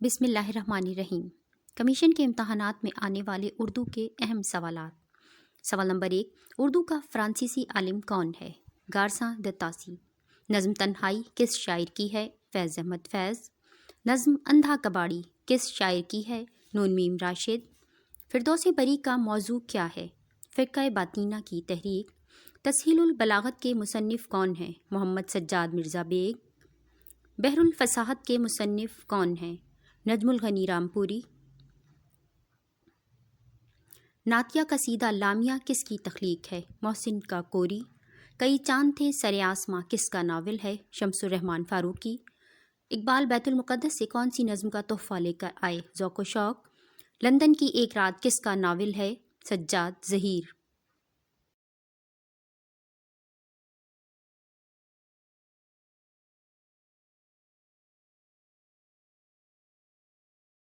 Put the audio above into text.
بسم اللہ الرحمن الرحیم۔ کمیشن کے امتحانات میں آنے والے اردو کے اہم سوالات۔ سوال نمبر 1، اردو کا فرانسیسی عالم کون ہے؟ Garcin de Tassy. نظم تنہائی کس شاعر کی ہے؟ فیض احمد فیض۔ نظم اندھا کباڑی کس شاعر کی ہے؟ نون میم راشد۔ فردوس بری کا موضوع کیا ہے؟ فرقہ باطینہ کی تحریک۔ تسہیل البلاغت کے مصنف کون ہیں؟ محمد سجاد مرزا بیگ۔ بحر الفصاحت کے مصنف کون ہیں؟ نجم الغنی رامپوری۔ نعتیہ قصیدہ لامیہ کس کی تخلیق ہے؟ محسن کاکوری۔ کئی چاند تھے سر آسماں کس کا ناول ہے؟ شمس الرحمن فاروقی۔ اقبال بیت المقدس سے کون سی نظم کا تحفہ لے کر آئے؟ ذوق و شوق۔ لندن کی ایک رات کس کا ناول ہے؟ سجاد ظہیر۔